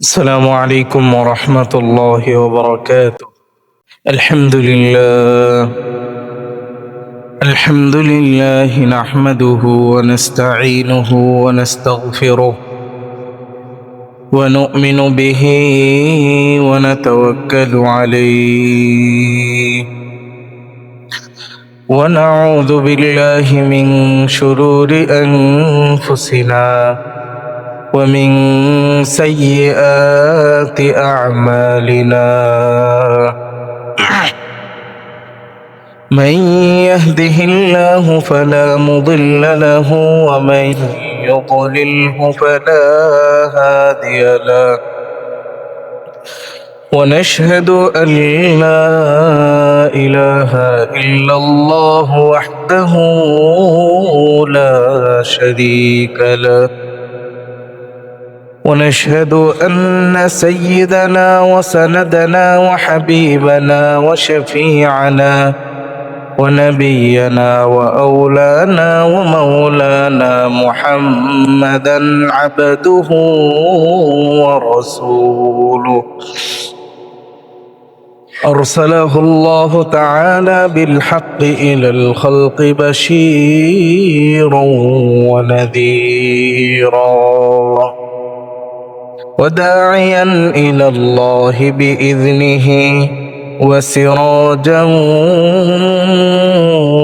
السلام عليكم ورحمة الله وبركاته. الحمد لله نحمده ونستعينه ونستغفره ونؤمن به ونتوكل عليه ونعوذ بالله من شرور أنفسنا ومن سيئات أعمالنا. من يهده الله فلا مضل له ومن يضلله فلا هادي له، ونشهد أن لا إله إلا الله وحده لا شريك له، ونشهد أن سيدنا وسندنا وحبيبنا وشفيعنا ونبينا وأولانا ومولانا محمدا عبده ورسوله، أرسله الله تعالى بالحق إلى الخلق بشيرا ونذيرا وداعيا إلى الله بإذنه وسراجا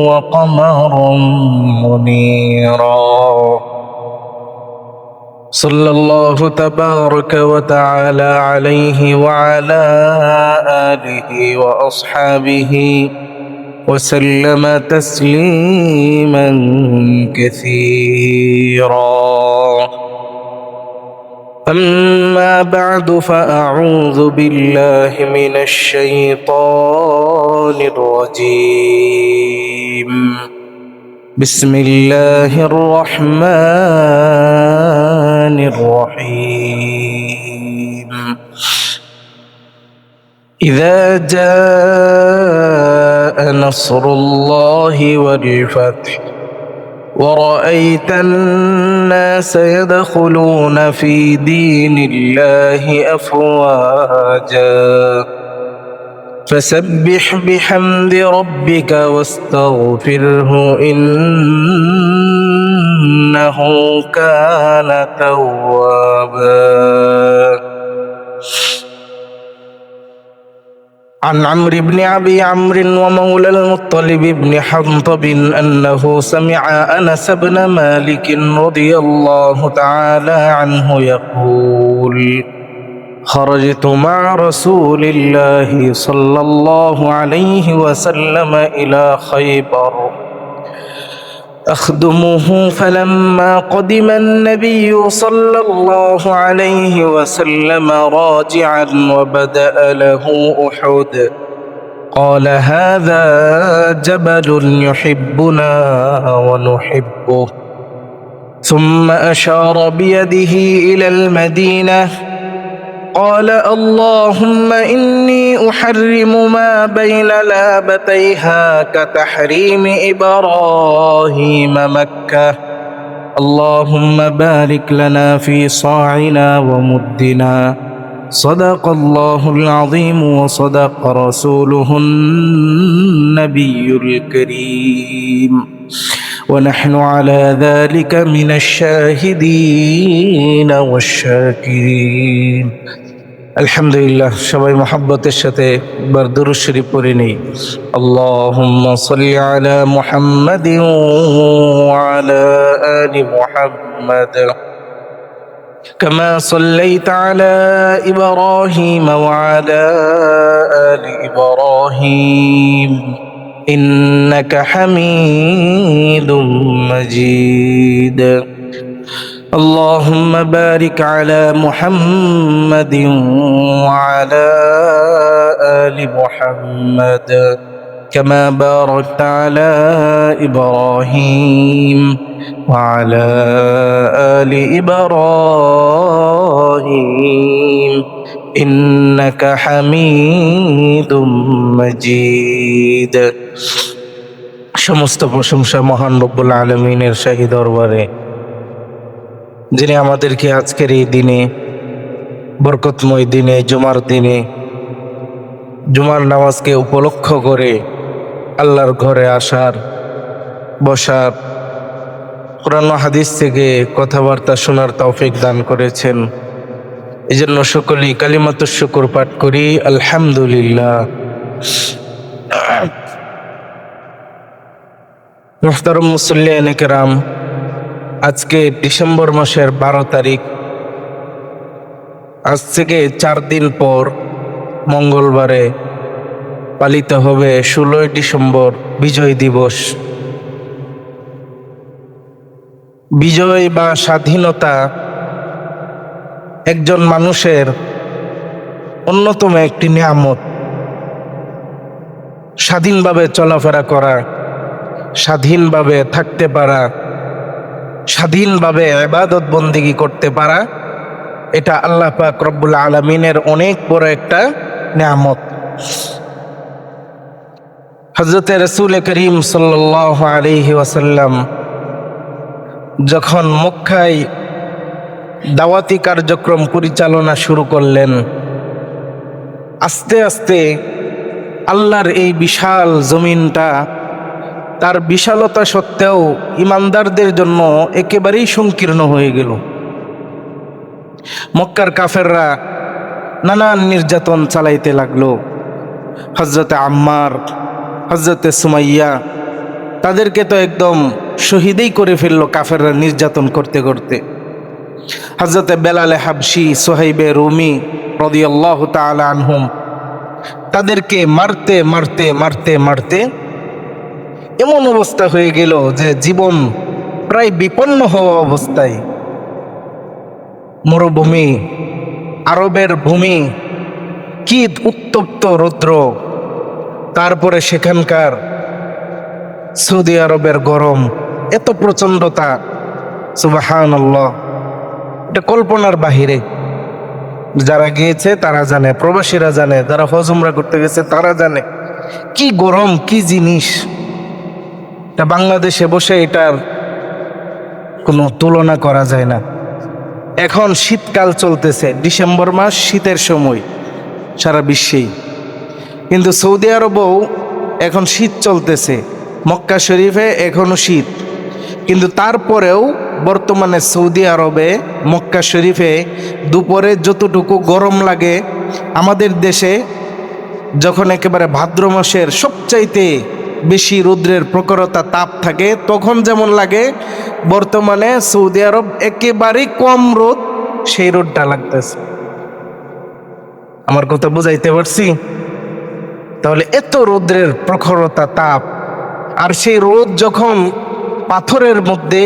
وقمرا منيرا. صلى الله تبارك وتعالى عليه وعلى آله وأصحابه وسلم تسليما كثيرا. أما بعد، فأعوذ بالله من الشيطان الرجيم. بسم الله الرحمن الرحيم. إذا جاء نصر الله والفتح ورأيت الناس يدخلون في دين الله أفواجا فسبح بحمد ربك واستغفره إنه كان توابا. عن عمرو بن أبي عمرو ومولى المطلب بن حنطب أنه سمع أنس بن مالك رضي الله تعالى عنه يقول: خرجت مع رسول الله صلى الله عليه وسلم إلى خيبر أخدمه، فلما قدم النبي صلى الله عليه وسلم راجعا وبدأ له أحد قال: هذا جبل يحبنا ونحبه. ثم أشار بيده إلى المدينة قال: اللهم إني أحرم ما بين لابتيها كتحريم إبراهيم مكة، اللهم بارك لنا في صاعنا ومدنا. صدق الله العظيم وصدق رسوله النبي الكريم، ونحن على ذلك من الشاهدين والشاكرين। আলহামদুলিল্লাহ, সবাই মহব্বতের সাথে একবার দুরূদ শরীফ পড়ে নেই। আল্লাহুম্মা সাল্লি আলা মুহাম্মাদিন ওয়া আলা আলি মুহাম্মাদ কামা সাল্লাইতা আলা ইব্রাহিম ওয়া আলা আলি ইব্রাহিম ইন্নাকা হামিদুম মাজিদ। اللهم بارك على محمد وعلى آل محمد كما باركت على إبراهيم وعلى آل إبراهيم إنك حميد مجيد। সমস্ত প্রশংসা মহান রব্বুল আলামিনের শাহী দরবারে, যিনি আমাদেরকে আজকের এই দিনে বরকতময় দিনে, জুমার দিনে, জুমার নামাজকে উপলক্ষ করে আল্লাহর ঘরে আসার, বসার, কোরআন ও হাদিস থেকে কথাবার্তা শোনার তৌফিক দান করেছেন। এই জন্য সকলেই কালিমাতুশ শুকর পাঠ করি, আলহামদুলিল্লাহ। মুহতারাম মুসল্লিয়ান কেরাম, আজকে ডিসেম্বর মাসের 12 তারিখ। আজ থেকে 4 দিন পর মঙ্গলবারে পালিত হবে 16 ডিসেম্বর বিজয় দিবস। বিজয় বা স্বাধীনতা একজন মানুষের অন্যতম একটি নিয়ামত। স্বাধীনভাবে চলাফেরা করা, স্বাধীনভাবে থাকতে পারা, স্বাধীনভাবে ইবাদত বন্দেগী করতে পারা, এটা আল্লাহ পাক রব্বুল আলামিনের অনেক বড় একটা নিয়ামত। হযরত রাসূল করিম সাল্লাল্লাহু আলাইহি ওয়াসাল্লাম যখন মক্কায় দাওয়াতি কার্যক্রম পরিচালনা শুরু করলেন, আস্তে আস্তে আল্লাহর এই বিশাল জমিনটা তার বিশালতা সত্ত্বেও ইমানদারদের জন্য একেবারেই সংকীর্ণ হয়ে গেল। মক্কার কাফেররা নানান নির্যাতন চালাইতে লাগলো। হযরতে আম্মার, হযরতে সুমাইয়া, তাদেরকে তো একদম শহীদই করে ফেললো কাফেররা নির্যাতন করতে করতে। হযরতে বেলালে হাবশি, সুহাইবে রুমি রাদিয়াল্লাহু তাআলা আনহুম, তাদেরকে মারতে মারতে মারতে মারতে এমন অবস্থা হয়ে গেল যে জীবন প্রায় বিপন্ন হওয়া অবস্থায়। মরুভূমি, আরবের ভূমি, কি উত্তপ্ত রৌদ্র, তারপরে সেখানকার সৌদি আরবের গরম, এত প্রচণ্ডতা, সুবহানাল্লাহ, এটা কল্পনার বাহিরে। যারা গিয়েছে তারা জানে, প্রবাসীরা জানে, যারা হজ উমরা করতে গেছে তারা জানে কি গরম, কি জিনিস। তা বাংলাদেশে বসে এটার কোনো তুলনা করা যায় না। এখন শীতকাল চলতেছে, ডিসেম্বর মাস, শীতের সময় সারা বিশ্বেই, কিন্তু সৌদি আরবেও এখন শীত চলতেছে। মক্কা শরীফে এখনো শীত, কিন্তু তারপরেও বর্তমানে সৌদি আরবে মক্কা শরীফে দুপুরে যতটুকু গরম লাগে, আমাদের দেশে যখন একেবারে ভাদ্র মাসের সবচাইতে বেশি রৌদ্রের প্রখরতা, তাপ থাকে, তখন যেমন লাগে, বর্তমানে সৌদি আরব একেবারেই কম রোদ, সেই রোদটা লাগতেছে। আমার কথা বুঝাইতে পারছি? তাহলে এত রৌদ্রের প্রখরতা, তাপ, আর সেই রোদ যখন পাথরের মধ্যে,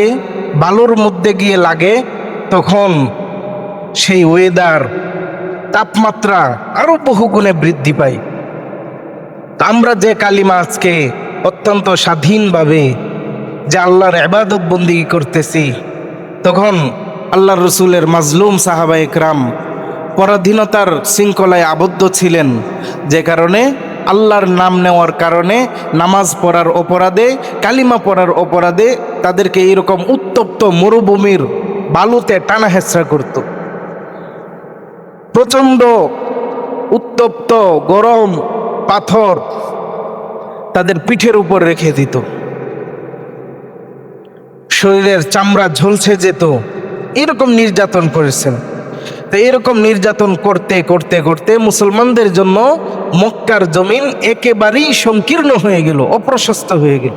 বালুর মধ্যে গিয়ে লাগে, তখন সেই ওয়েদার, তাপমাত্রা আরো বহুগুণে বৃদ্ধি পায়। আমরা যে কালিমা আজকে অত্যন্ত স্বাধীনভাবে যে আল্লাহর ইবাদত বন্দেগী করতেছি, তখন আল্লাহর রসুলের মাজলুম সাহাবা ইকরাম পরাধীনতার শৃঙ্খলায় আবদ্ধ ছিলেন, যে কারণে আল্লাহর নাম নেওয়ার কারণে, নামাজ পড়ার অপরাধে, কালিমা পড়ার অপরাধে তাদেরকে এইরকম উত্তপ্ত মরুভূমির বালুতে টানা হেঁচড়া করত। প্রচণ্ড উত্তপ্ত গরম পাথর তাদের পিঠের উপর রেখে দিত, শরীরের চামড়া ঝলসে যেত। এরকম নির্যাতন করেছেন। তো এরকম নির্যাতন করতে করতে করতে মুসলমানদের জন্য মক্কার জমিন একেবারেই সংকীর্ণ হয়ে গেল, অপ্রশস্ত হয়ে গেল।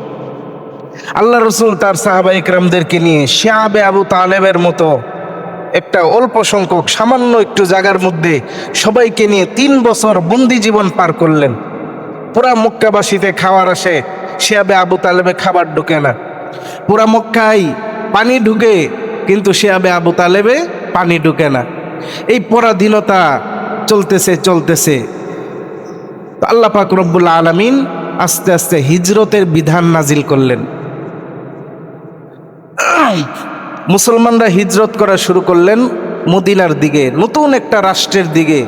আল্লাহ রসুল তার সাহাবা ইকরামদেরকে নিয়ে শিয়াবে আবু তালেবের মতো একটা অল্প সংখ্যক সামান্য একটু জায়গার মধ্যে সবাইকে নিয়ে 3 বছর বন্দি জীবন পার করলেন। পুরা মক্কাবাসীতে খাবার আসে, শিয়াবে আবু তালেবে খাবার ঢুকে না। পুরা মক্কায় পানি ঢুকে, কিন্তু শিয়াবে আবু তালেবে পানি ঢুকে না। এই পরাধীনতা চলতেছে চলতেছে। আল্লাহ পাক রব্বুল আলামিন আস্তে আস্তে হিজরতের বিধান নাজিল করলেন। মুসলমানরা হিজরত করা শুরু করলেন মদিনার দিকে, নতুন একটা রাষ্ট্রের দিকে,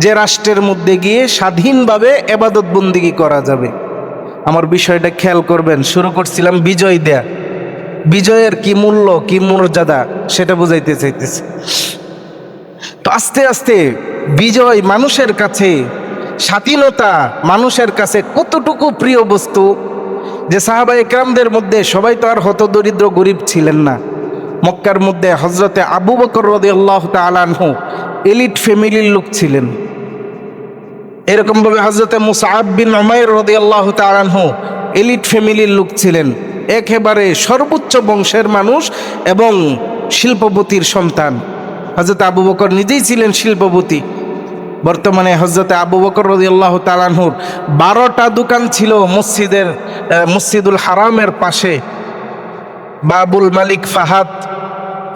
যে রাষ্ট্রের মধ্যে গিয়ে স্বাধীনভাবে ইবাদত বন্দেগী করা যাবে। আমার বিষয়টা খেয়াল করবেন। শুরু করছিলাম বিজয় দেয়া, বিজয়ের কি মূল্য, কি মর্যাদা, সেটা বুঝাইতে চাইতেছি। তো আস্তে আস্তে বিজয় মানুষের কাছে, স্বাধীনতা মানুষের কাছে কতটুকু প্রিয় বস্তু যে সাহাবা একরামদের মধ্যে সবাই তো আর হতদরিদ্র গরিব ছিলেন না। মক্কার মধ্যে হজরতে আবু বকর রাদিয়াল্লাহু তাআলা আনহু এলিট ফ্যামিলির লোক ছিলেন। এরকমভাবে হজরতে মুসআব বিন উমাইর রাদিয়াল্লাহু তাআলা আনহু এলিট ফ্যামিলির লোক ছিলেন, একেবারে সর্বোচ্চ বংশের মানুষ এবং শিল্পপতির সন্তান। হজরত আবু বকর নিজেই ছিলেন শিল্পপতি। বর্তমানে হজরতে আবু বকর রাদিয়াল্লাহু তাআলা আনহুর 12টা দোকান ছিল মসজিদুল হারামের পাশে। বাবুল মালিক ফাহাদ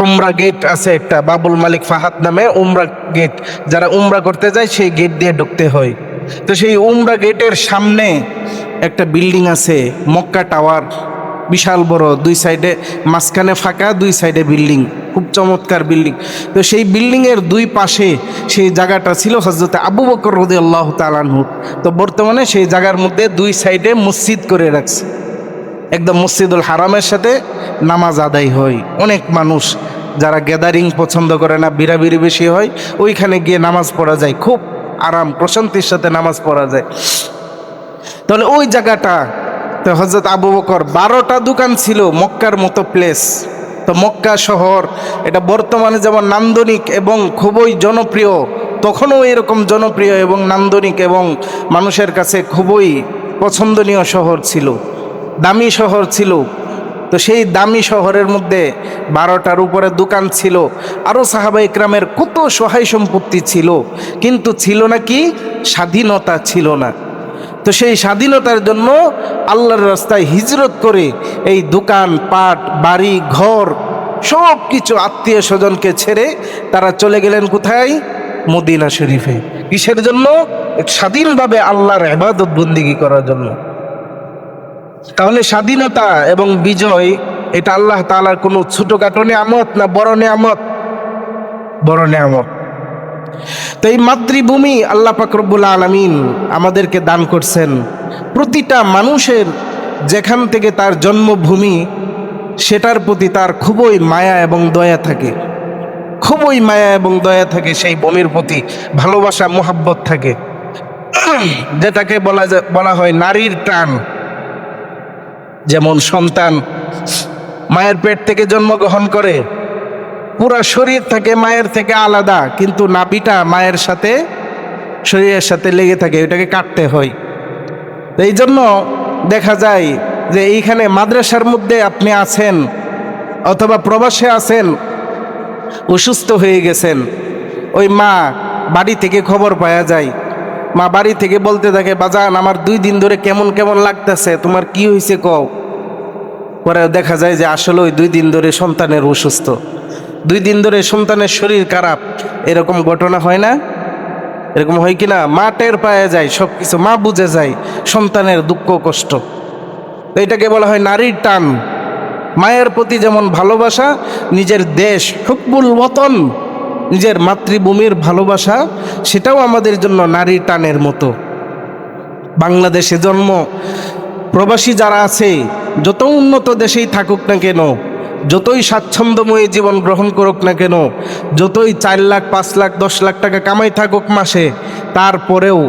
উমরা গেট আছে একটা, বাবুল মালিক ফাহাদ নামে উমরা গেট, যারা উমরা করতে যায় সেই গেট দিয়ে ঢুকতে হয়। তো সেই উমরা গেটের সামনে একটা বিল্ডিং আছে, মক্কা টাওয়ার, বিশাল বড়, দুই সাইডে মাঝখানে ফাঁকা, দুই সাইডে বিল্ডিং, খুব চমৎকার বিল্ডিং। তো সেই বিল্ডিংয়ের দুই পাশে সেই জায়গাটা ছিল হযরত আবু বকর রাদিয়াল্লাহু তাআলা আনহু। তো বর্তমানে সেই জায়গার মধ্যে দুই সাইডে মসজিদ করে রাখছে, একদম মসজিদুল হারামের সাথে নামাজ আদায় হয়। অনেক মানুষ যারা গ্যাদারিং পছন্দ করে না, বিড়াবিড়ি বেশি হয়, ওইখানে গিয়ে নামাজ পড়া যায়, খুব আরাম প্রশান্তির সাথে নামাজ পড়া যায়। তাহলে ওই জায়গাটা, তো হযরত আবু বকর 12টা দোকান ছিল, মক্কার মতো প্লেস। তো মক্কা শহর এটা বর্তমানে যেমন নান্দনিক এবং খুবই জনপ্রিয়, তখনও এরকম জনপ্রিয় এবং নান্দনিক এবং মানুষের কাছে খুবই পছন্দনীয় শহর ছিল, দামি শহর ছিল। তো সেই দামি শহরের মধ্যে 12টার উপরে দোকান ছিল। আরও সাহাবা ইকরামের কত সহায় সম্পত্তি ছিল, কিন্তু ছিল না কি? স্বাধীনতা ছিল না। তো সেই স্বাধীনতার জন্য আল্লাহর রাস্তায় হিজরত করে এই দোকান পাট, বাড়ি ঘর সব কিছু, আত্মীয় স্বজনকে ছেড়ে তারা চলে গেলেন কোথায়? মদিনা শরীফে। কিসের জন্য? স্বাধীনভাবে আল্লাহর ইবাদত বন্দেগী করার জন্য। তাহলে স্বাধীনতা এবং বিজয় এটা আল্লাহ তাআলার কোনো ছোটখাটো নিয়ামত না, বড় নিয়ামত? বড় নিয়ামত। তো এই মাতৃভূমি আল্লাহ পাক রব্বুল আলামিন আমাদেরকে দান করছেন। প্রতিটা মানুষের যেখান থেকে তার জন্মভূমি, সেটার প্রতি তার খুবই মায়া এবং দয়া থাকে, খুবই মায়া এবং দয়া থাকে, সেই ভূমির প্রতি ভালোবাসা মোহাব্বত থাকে, যেটাকে বলা হয় নারীর টান। যেমন সন্তান মায়ের পেট থেকে জন্মগ্রহণ করে, পুরা শরীর থাকে মায়ের থেকে আলাদা, কিন্তু নাভিটা মায়ের সাথে, শরীরের সাথে লেগে থাকে, ওইটাকে কাটতে হয়। এই জন্য দেখা যায় যে এইখানে মাদ্রাসার মধ্যে আপনি আছেন অথবা প্রবাসে আছেন, অসুস্থ হয়ে গেছেন, ওই মা বাড়ি থেকে খবর পাওয়া যায়, মা বাড়ি থেকে বলতে থাকে, বাজান আমার 2 দিন ধরে কেমন কেমন লাগতেছে, তোমার কি হয়েছে কও। পরে দেখা যায় যে আসলে ওই 2 দিন ধরে সন্তানের অসুস্থ, 2 দিন ধরে সন্তানের শরীর খারাপ। এরকম ঘটনা হয় না? এরকম হয় কি না? মা টের পাওয়া যায় সব কিছু, মা বুঝে যায় সন্তানের দুঃখ কষ্ট। তো এটাকে বলা হয় নারীর টান। মায়ের প্রতি যেমন ভালোবাসা, নিজের দেশ হুব্বুল ওয়াতন, নিজের মাতৃভূমির ভালোবাসা, সেটাও আমাদের জন্য নারীর টানের মতো। বাংলাদেশে জন্ম, প্রবাসী যারা আছে, যত উন্নত দেশেই থাকুক না কেন, যতই স্বাচ্ছন্দ্যময়ী জীবন গ্রহণ করুক না কেন, যতই 4 লাখ 5 লাখ 10 লাখ টাকা কামাই থাকুক মাসে, তারপরেও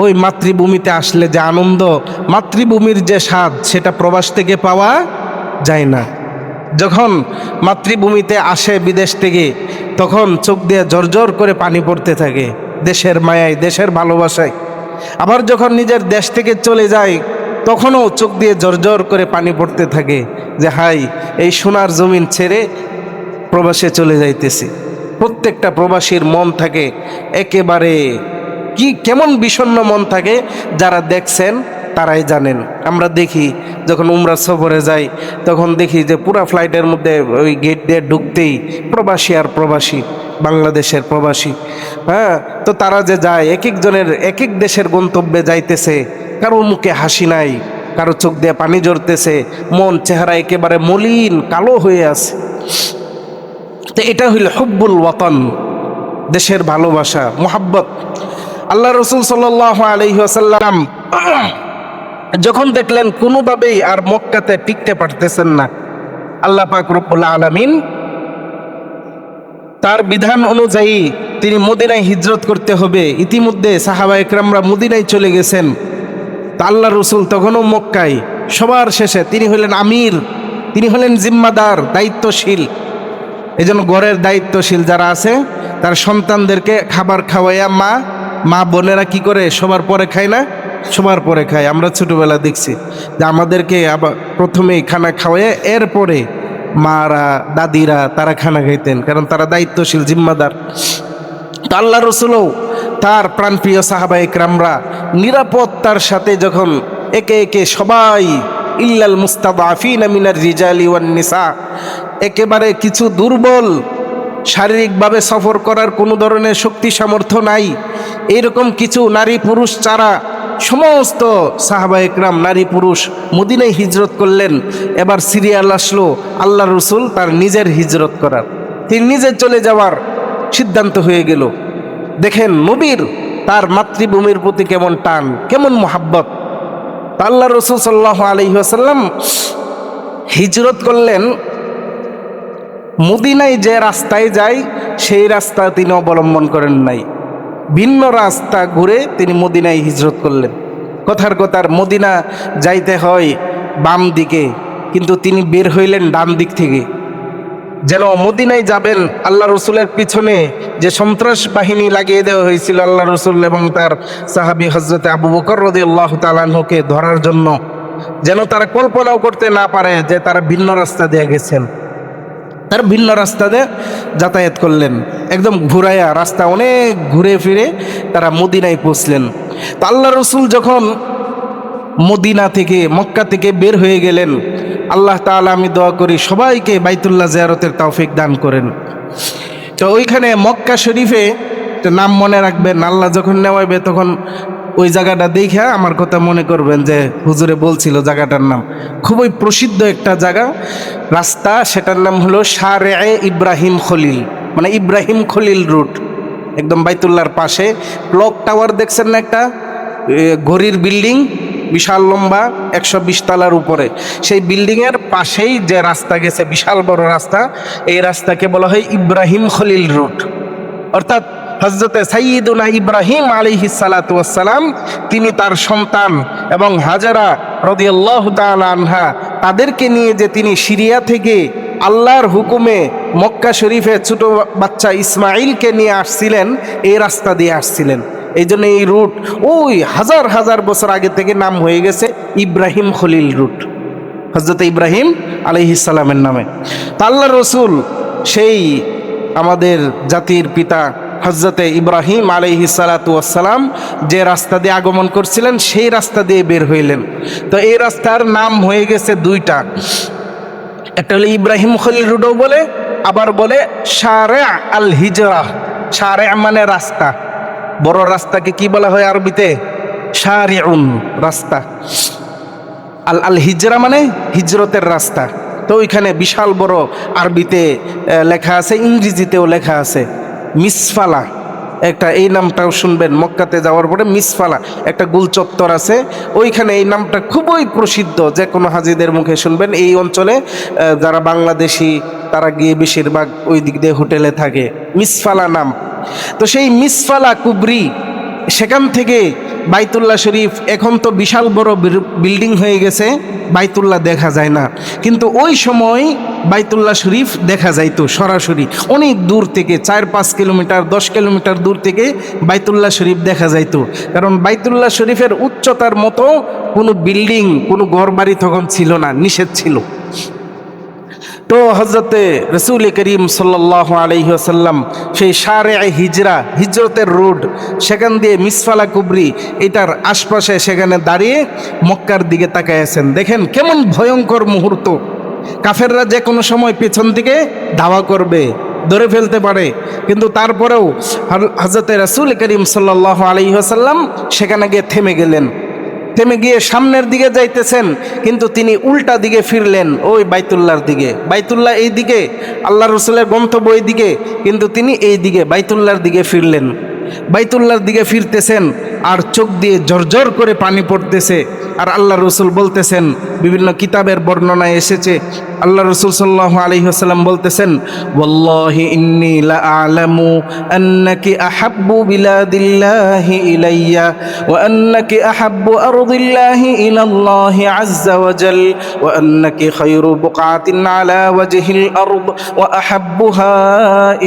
ওই মাতৃভূমিতে আসলে যে আনন্দ, মাতৃভূমির যে স্বাদ, সেটা প্রবাস থেকে পাওয়া যায় না। যখন মাতৃভূমিতে আসে বিদেশ থেকে, তখন চোখ দিয়ে জর্জর করে পানি পড়তে থাকে, দেশের মায়ায়, দেশের ভালোবাসায়। আবার যখন নিজের দেশ থেকে চলে যায়, তখনও চোখ দিয়ে জর্জর করে পানি পড়তে থাকে যে হাই, এই সোনার জমিন ছেড়ে প্রবাসে চলে যাইতেছি। প্রত্যেকটা প্রবাসীর মন থাকে একেবারে কেমন বিষণ্ণ মন থাকে, যারা দেখছেন তারাই জানেন। আমরা দেখি যখন উমরা সফরে যাই, তখন দেখি যে পুরা ফ্লাইটের মধ্যে ওই গেট দিয়ে ঢুকতেই প্রবাসী আর প্রবাসী, বাংলাদেশের প্রবাসী। হ্যাঁ, তো তারা যে যায়, এক একজনের এক এক দেশের গন্তব্যে যাইতেছে, কারো মুখে হাসি নাই, কারো চোখ দিয়ে পানি ঝরতেছে, মন চেহারা একেবারে মলিন কালো হয়ে আছে। তো এটা হইল হুব্বুল ওয়াতন, দেশের ভালোবাসা, মুহাব্বত। আল্লাহ রাসূল সাল্লাল্লাহু আলাইহি ওয়াসাল্লাম যখন দেখলেন কোনোভাবেই আর মক্কাতে টিকতে পারতেছেন না, আল্লাহ পাক রব্বুল আলামিন তার বিধান অনুযায়ী তিনি মদিনায় হিজরত করতে হবে। ইতিমধ্যে সাহাবা একরামরা মদিনায় চলে গেছেন। তা আল্লাহ রসুল তখনও মক্কায়। সবার শেষে তিনি হলেন আমির, তিনি হলেন জিম্মাদার, দায়িত্বশীল। এই জন্য ঘরের দায়িত্বশীল যারা আছে তার সন্তানদেরকে খাবার খাওয়াইয়া মা বোনেরা কি করে সবার পরে খায় না, সবার পরে খায়। আমরা ছোটোবেলা দেখছি যে আমাদেরকে আবার প্রথমেই খানা খাওয়াইয়া এরপরে মারা দাদিরা তারা খানা খাইতেন, কারণ তারা দায়িত্বশীল জিম্মাদার। তা আল্লাহ রসুলও তার প্রাণপ্রিয় সাহাবা একরামরা নিরাপত্তার সাথে যখন একে একে সবাই ইল্লাল মুস্তাদআফিনা মিনার রিজালি ওয়ান নিসা, একেবারে কিছু দুর্বল, শারীরিকভাবে সফর করার কোনো ধরনের শক্তি সামর্থ্য নাই, এইরকম কিছু নারী পুরুষ ছাড়া সমস্ত সাহাবা একরাম নারী পুরুষ মদিনায় হিজরত করলেন। এবার সিরিয়াল আসলো আল্লাহ রসুল তার নিজের হিজরত করার, তিনি নিজে চলে যাওয়ার সিদ্ধান্ত হয়ে গেল। দেখেন নবীর তার মাতৃভূমির প্রতি কেমন টান, কেমন মোহাব্বত। আল্লাহ রসুল সাল্লাল্লাহু আলাইহি ওয়াসাল্লাম হিজরত করলেন, মদিনায় যে রাস্তায় যায় সেই রাস্তা তিনি অবলম্বন করেন নাই, ভিন্ন রাস্তা ঘুরে তিনি মদিনায় হিজরত করলেন। কথার মদিনা যাইতে হয় বাম দিকে, কিন্তু তিনি বের হইলেন ডান দিক থেকে। যেন মদিনায় যাবেন, আল্লাহ রসুলের পিছনে যে সন্ত্রাস বাহিনী লাগিয়ে দেওয়া হয়েছিল আল্লাহ রসুল এবং তার সাহাবী হযরতে আবু বকর রাদিয়াল্লাহু তাআলা আনহুকে ধরার জন্য, যেন তারা কল্পনাও করতে না পারে যে তারা ভিন্ন রাস্তা দিয়ে গেছেন। তার ভিন্ন রাস্তা দিয়ে যাতায়াত করলেন, একদম ঘুরাইয়া রাস্তা অনেক ঘুরে ফিরে তারা মদিনায় পৌঁছলেন। তা আল্লাহ রসুল যখন মদিনা থেকে মক্কা থেকে বের হয়ে গেলেন, আল্লাহ তাআলা আমি দোয়া করি সবাইকে বাইতুল্লাহ জিয়ারতের তৌফিক দান করেন। তো ওইখানে মক্কা শরীফে নাম মনে রাখবেন, আল্লাহ যখন নেওয়াইবে তখন ওই জায়গাটা দেখে আমার কথা মনে করবেন যে হুজুরে বলছিল জায়গাটার নাম। খুবই প্রসিদ্ধ একটা জায়গা, রাস্তা, সেটার নাম হলো শারে ইব্রাহিম খলিল, মানে ইব্রাহিম খলিল রুট। একদম বাইতুল্লাহর পাশে ক্লক টাওয়ার দেখছেন না, একটা ঘড়ির বিল্ডিং বিশাল লম্বা 120 তলার উপরে, সেই বিল্ডিংয়ের পাশেই যে রাস্তা গেছে বিশাল বড় রাস্তা, এই রাস্তাকে বলা হয় ইব্রাহিম খলিল রুট। অর্থাৎ হযরতে সাইয়্যিদুনা ইব্রাহিম আলাইহিস সালাতু ওয়াস সালাম তিনি তার সন্তান এবং হাজারা রাদিয়াল্লাহু তাআলা আনহা তাদেরকে নিয়ে যে তিনি সিরিয়া থেকে আল্লাহর হুকুমে মক্কা শরীফে ছোট বাচ্চা ইসমাইলকে নিয়ে আসছিলেন, এই রাস্তা দিয়ে আসছিলেন। এই জন্য এই রুট ওই হাজার হাজার বছর আগে থেকে নাম হয়ে গেছে ইব্রাহিম খলিল রুট, হযরত ইব্রাহিম আলাইহিস সালামের নামে। তা আল্লাহ রসুল সেই আমাদের জাতির পিতা হযরতে ইব্রাহিম আলাইহিস সালাতু ওয়াস সালাম যে রাস্তা দিয়ে আগমন করছিলেন সেই রাস্তা দিয়ে বের হইলেন। তো এই রাস্তার নাম হয়ে গেছে দুইটা, একটা হলো ইব্রাহিম খলিল রুটও বলে, আবার বলে শারে আল হিজরা। শারে মানে রাস্তা, বড় রাস্তাকে কি বলা হয় আরবিতে? শারিউন, রাস্তা। আল হিজরা মানে হিজরতের রাস্তা। তো ওইখানে বিশাল বড় আরবিতে লেখা আছে, ইংরেজিতেও লেখা আছে মিসফালা। একটা এই নামটাও শুনবেন, মক্কাতে যাওয়ার পরে মিসফালা একটা গোল চত্বর আছে, ওইখানে এই নামটা খুবই প্রসিদ্ধ, যে কোনো হাজিদের মুখে শুনবেন। এই অঞ্চলে যারা বাংলাদেশি তারা গিয়ে বেশিরভাগ ওই দিক দিয়ে হোটেলে থাকে, মিসফালা নাম। তো সেই মিসফালা কুবরি, সেখান থেকে বাইতুল্লাহ শরীফ, এখন তো বিশাল বড় বিল্ডিং হয়ে গেছে, বাইতুল্লাহ দেখা যায় না, কিন্তু ওই সময় বাইতুল্লাহ শরীফ দেখা যাইতো সরাসরি অনেক দূর থেকে, 4-5 কিলোমিটার 10 কিলোমিটার দূর থেকে বাইতুল্লাহ শরীফ দেখা যাইতো। কারণ বাইতুল্লাহ শরীফের উচ্চতার মতো কোনো বিল্ডিং, কোনো ঘরবাড়ি তখন ছিল না, নিষেধ ছিল। তো হযরতে রাসূল করিম সাল্লাল্লাহু আলাইহি ওয়াসাল্লাম সেই শারে হিজরা, হিজরতের রোড, সেখান দিয়ে মিসফালা কুবরি, এটার আশপাশে সেখানে দাঁড়িয়ে মক্কার দিকে তাকায় আছেন। দেখেন কেমন ভয়ঙ্কর মুহূর্ত, কাফেররা যে কোনো সময় পেছন থেকে ধাওয়া করবে, ধরে ফেলতে পারে, কিন্তু তারপরেও হযরতে রাসূল করিম সাল্লাল্লাহু আলাইহি ওয়াসাল্লাম সেখানে গিয়ে থেমে গেলেন। থেমে গিয়ে সামনের দিকে যাইতেছেন, কিন্তু তিনি উল্টা দিকে ফিরলেন, ওই বাইতুল্লাহর দিকে। বাইতুল্লাহ এই দিকে, আল্লাহ রসুলের গন্তব্য এই দিকে, কিন্তু তিনি এই দিকে বাইতুল্লাহর দিকে ফিরলেন। বাইতুল্লাহর দিকে ফিরতেছেন আর চোখ দিয়ে ঝরঝর করে পানি পড়তেছে, আর আল্লাহ রসুল বলতেছেন, বিভিন্ন কিতাবের বর্ণনায় এসেছে, আল্লাহ রসুল সাল্লাল্লাহু আলাইহি ওয়াসাল্লাম বলতেছেন, ওয়াল্লাহি ইন্নী লা আ'লামু আন্নাকি আহাব্বু বিলাদিল্লাহি ইলাইয়া ওয়া আন্নাকি আহাব্বু আরদিল্লাহি ইলাল্লাহি আযজা ওয়া জাল ওয়া আন্নাকি খায়রু বুকআতিন আলা ওয়াজহিল আরদ ওয়া আহাব্বুহা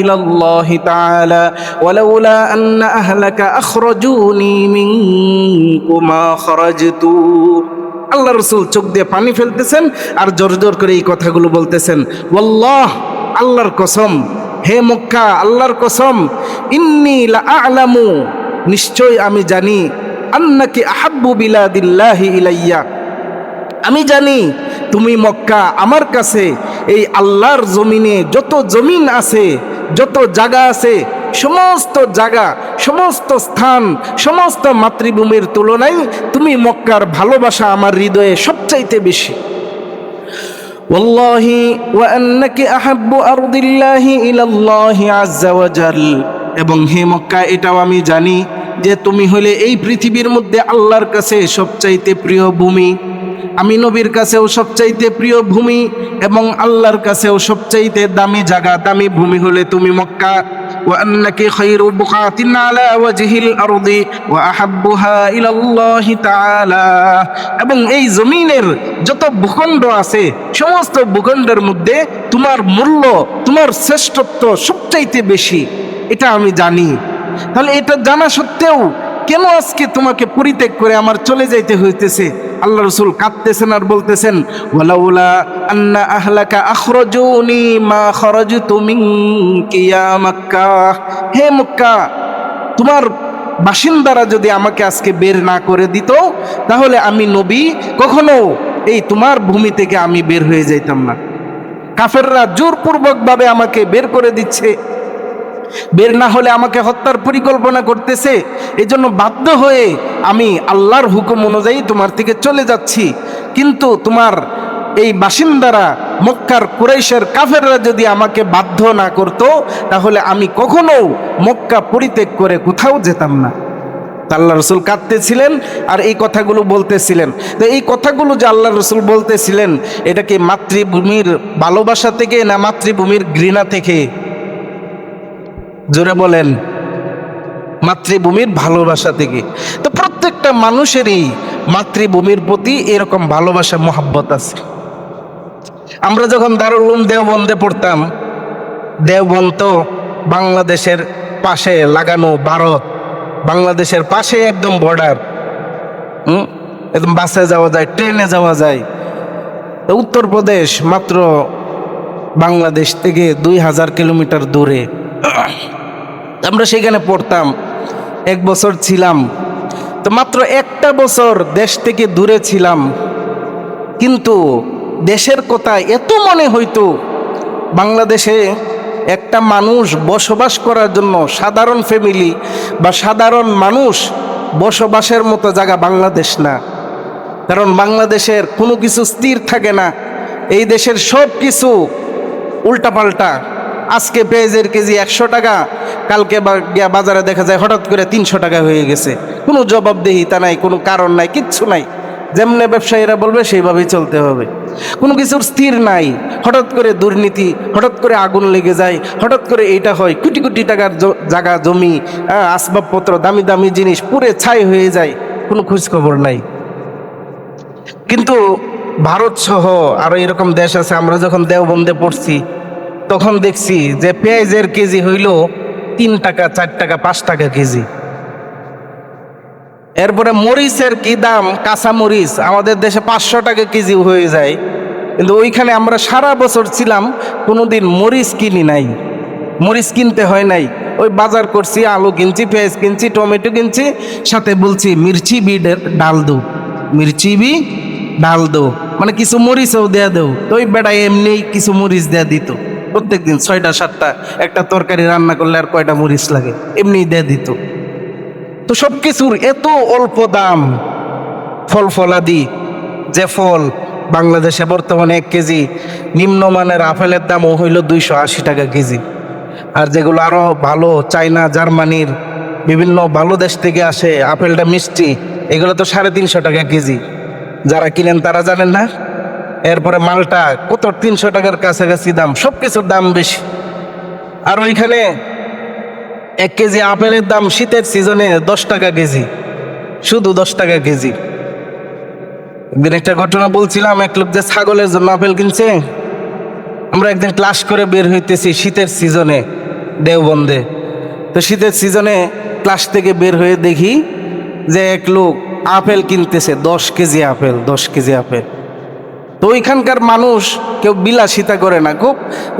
ইলাল্লাহি তাআলা ওয়ালাউলা আন্না আহলাকা আখরাজুনি মিনকুমা খারাজতু। আল্লাহ রসুল চোখ দিয়ে পানি ফেলতেছেন আর জোর জোর করে এই কথাগুলো বলতেছেন, ওয়াল্লাহ, আল্লাহর কসম, হে মক্কা, আল্লাহর কসম, ইন্নী লা আ'লামু, নিশ্চয় আমি জানি, আন্নাকি আহাব্বু বিলাদিল্লাহি ইলাইয়া, আমি জানি তুমি মক্কা আমার কাছে এই আল্লাহর জমিনে যত জমিন আছে, যত জায়গা আছে, সমস্ত জায়গা, সমস্ত স্থান, সমস্ত মাতৃভূমির তুলনায় তুমি মক্কার ভালোবাসা আমার হৃদয়ে সবচাইতে বেশি। ওয়াল্লাহি ওয়া আন্নাকি আহাব্বু আরদিল্লাহি ইলাল্লাহি আযজা ওয়া জাল, এবং হে মক্কা, এটাও আমি জানি যে তুমি হলে এই পৃথিবীর মধ্যে আল্লাহর কাছে সবচাইতে প্রিয় ভূমি, আমি নবীর কাছেও সবচাইতে প্রিয় ভূমি, এবং আল্লাহর কাছেও সবচাইতে দামি জায়গা, দামি ভূমি হলে তুমি মক্কা। ওয়া আন্নাকি খায়রু বুকআতিন আলা ওয়াজহিল আরদি ওয়া আহাব্বুহা ইলাল্লাহি তাআলা, এবং এই জমিনের যত ভূখণ্ড আছে সমস্ত ভূখণ্ডের মধ্যে তোমার মূল্য, তোমার শ্রেষ্ঠত্ব সবচাইতে বেশি, এটা আমি জানি। তাহলে এটা জানা সত্ত্বেও কেন আজকে তোমাকে পরিত্যাগ করে আমার চলে যাইতে হইতেছে? আল্লাহ রসুল কাঁদতেছেন আর বলতেছেন, ওয়ালাউলা আন্না আহলাকা আখরাজুনি মা খারাজতু মিনকি ইয়া মক্কা, হে মক্কা, তোমার বাসিন্দারা যদি আমাকে আজকে বের না করে দিত, তাহলে আমি নবী কখনো এই তোমার ভূমি থেকে আমি বের হয়ে যাইতাম না। কাফেররা জোরপূর্বকভাবে আমাকে বের করে দিচ্ছে, বের না হলে আমাকে হত্যার পরিকল্পনা করতেছে, এই জন্য বাধ্য হয়ে আমি আল্লাহর হুকুম অনুযায়ী তোমার থেকে চলে যাচ্ছি। কিন্তু তোমার এই বাসিন্দারা, মক্কার কুরাইশের কাফেররা যদি আমাকে বাধ্য না করত, তাহলে আমি কখনো মক্কা পরিত্যাগ করে কোথাও যেতাম না। আল্লাহ রসুল কাঁদতেছিলেন আর এই কথাগুলো বলতেছিলেন। তো এই কথাগুলো যে আল্লাহ রসুল বলতেছিলেন, এটা কি মাতৃভূমির ভালোবাসা থেকে না মাতৃভূমির ঘৃণা থেকে? জোরে বলেন। মাতৃভূমির ভালোবাসা থেকে। তো প্রত্যেকটা মানুষেরই মাতৃভূমির প্রতি এরকম ভালোবাসা, মহব্বত আছে। আমরা যখন দারুল উলুম দেওবন্দে পড়তাম, দেওবন্দ তো বাংলাদেশের পাশে লাগানো, ভারত বাংলাদেশের পাশে একদম বর্ডার, একদম বাসে যাওয়া যায়, ট্রেনে যাওয়া যায়। তো উত্তরপ্রদেশ মাত্র বাংলাদেশ থেকে 2000 কিলোমিটার দূরে। আমরা সেখানে পড়তাম, 1 বছর ছিলাম। তো মাত্র একটা বছর দেশ থেকে দূরে ছিলাম, কিন্তু দেশের কথা এত মনে হইতো। বাংলাদেশে একটা মানুষ বসবাস করার জন্য, সাধারণ ফ্যামিলি বা সাধারণ মানুষ বসবাসের মতো জায়গা বাংলাদেশ না। কারণ বাংলাদেশের কোনো কিছু স্থির থাকে না, এই দেশের সব কিছু উল্টাপাল্টা। আজকে পেঁয়াজের কেজি 100 টাকা, কালকে গিয়া বাজারে দেখা যায় হঠাৎ করে 300 টাকা হয়ে গেছে। কোনো জবাবদিহিতা নাই, কোনো কারণ নাই, কিচ্ছু নাই। যেমনে ব্যবসায়ীরা বলবে সেইভাবেই চলতে হবে। কোনো কিছুর স্থির নাই, হঠাৎ করে দুর্নীতি, হঠাৎ করে আগুন লেগে যায়, হঠাৎ করে এইটা হয়, কোটি কোটি টাকার জায়গা জমি, আসবাবপত্র, দামি দামি জিনিস পুরে ছাই হয়ে যায়, কোনো খোঁজ খবর নাই। কিন্তু ভারত সহ আরো এরকম দেশ আছে। আমরা যখন দেওবন্দে পড়ছি তখন দেখছি যে পেঁয়াজের কেজি হইল 3 টাকা, 4 টাকা, 5 টাকা কেজি। এরপরে মরিচের কি দাম, কাঁচা মরিচ আমাদের দেশে 500 টাকা কেজি হয়ে যায়। কিন্তু ওইখানে আমরা সারা বছর ছিলাম, কোনোদিন মরিচ কিনি নাই, মরিচ কিনতে হয় নাই। ওই বাজার করছি, আলু কিনছি, পেঁয়াজ কিনছি, টমেটো কিনছি, সাথে বলছি মির্চি বি ডাল দো, মির্চি বি ডাল দো, মানে কিছু মরিচও দেয়া দেও। তো ওই বেটা এমনি কিছু মরিচ দেয়া দিত। প্রত্যেকদিন 6টা 7টা একটা তরকারি রান্না করলে আর কয়টা মরিচ লাগে, এমনি দেয়া দিত। তো সব কিছুর এত অল্প দাম। ফল ফলাদি, যে ফল বাংলাদেশে বর্তমানে 1 কেজি নিম্নমানের আপেলের দামও হইল 280 টাকা কেজি। আর যেগুলো আরো ভালো, চায়না, জার্মানির বিভিন্ন ভালো দেশ থেকে আসে, আপেলটা মিষ্টি, এগুলো তো 350 টাকা কেজি। যারা কিনেন তারা জানেন না। এরপরে মালটা কত 300 টাকার কাছাকাছি দাম, সব কিছুর দাম বেশি। আর ওইখানে 1 কেজি আপেলের দাম শীতের সিজনে 10 টাকা কেজি, শুধু 10 টাকা কেজি। একদিন একটা ঘটনা বলছিলাম, এক লোক যে ছাগলের জন্য আপেল কিনছে। আমরা একদিন ক্লাস করে বের হইতেছি শীতের সিজনে দেওবন্দে। তো শীতের সিজনে ক্লাস থেকে বের হয়ে দেখি যে এক লোক আপেল কিনতেছে, 10 কেজি আপেল, 10 কেজি আপেল। তো ওইখানকার মানুষ কেউ বিলাসিতা করে না, খুব